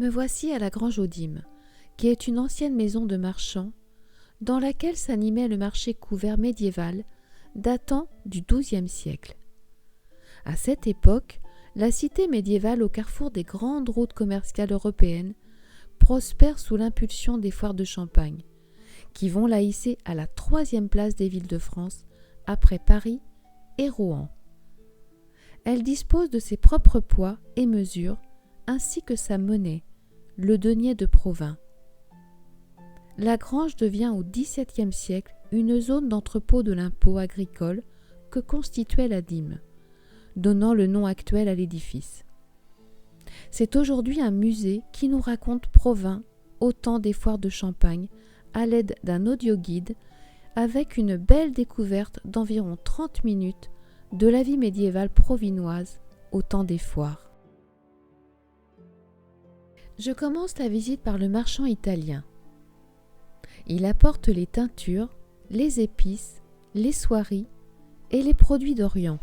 Me voici à la Grange aux Dîmes, qui est une ancienne maison de marchands dans laquelle s'animait le marché couvert médiéval datant du XIIe siècle. À cette époque, la cité médiévale au carrefour des grandes routes commerciales européennes prospère sous l'impulsion des foires de Champagne, qui vont la hisser à la 3e place des villes de France, après Paris et Rouen. Elle dispose de ses propres poids et mesures, ainsi que sa monnaie, le denier de Provins. La Grange devient au XVIIe siècle une zone d'entrepôt de l'impôt agricole que constituait la dîme, donnant le nom actuel à l'édifice. C'est aujourd'hui un musée qui nous raconte Provins au temps des foires de Champagne à l'aide d'un audioguide avec une belle découverte d'environ 30 minutes de la vie médiévale provinoise au temps des foires. Je commence la visite par le marchand italien. Il apporte les teintures, les épices, les soieries et les produits d'Orient.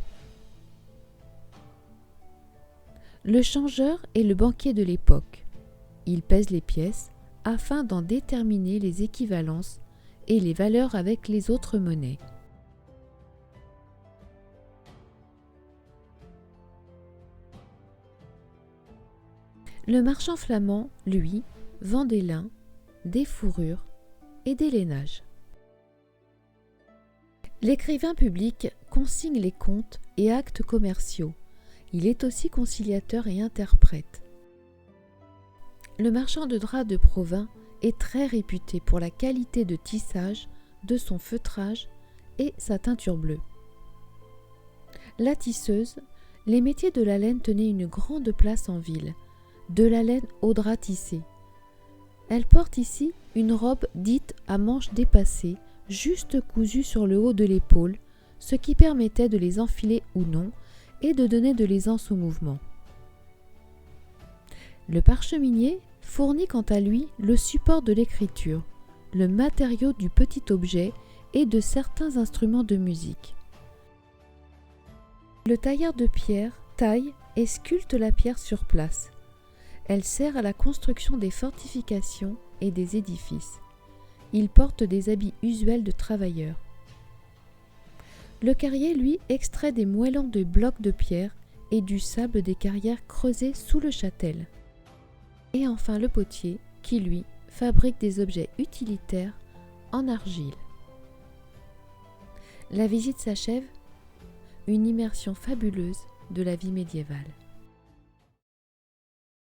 Le changeur est le banquier de l'époque. Il pèse les pièces afin d'en déterminer les équivalences et les valeurs avec les autres monnaies. Le marchand flamand, lui, vend des lins, des fourrures et des lainages. L'écrivain public consigne les comptes et actes commerciaux. Il est aussi conciliateur et interprète. Le marchand de draps de Provins est très réputé pour la qualité de tissage de son feutrage et sa teinture bleue. La tisseuse, les métiers de la laine tenaient une grande place en ville, de la laine au drap tissé. Elle porte ici une robe dite à manches dépassées, juste cousue sur le haut de l'épaule, ce qui permettait de les enfiler ou non et de donner de l'aisance au mouvement. Le parcheminier fournit quant à lui le support de l'écriture, le matériau du petit objet et de certains instruments de musique. Le tailleur de pierre taille et sculpte la pierre sur place. Elle sert à la construction des fortifications et des édifices. Il porte des habits usuels de travailleurs. Le carrier, lui, extrait des moellons de blocs de pierre et du sable des carrières creusées sous le châtel. Et enfin le potier, qui, lui, fabrique des objets utilitaires en argile. La visite s'achève, une immersion fabuleuse de la vie médiévale.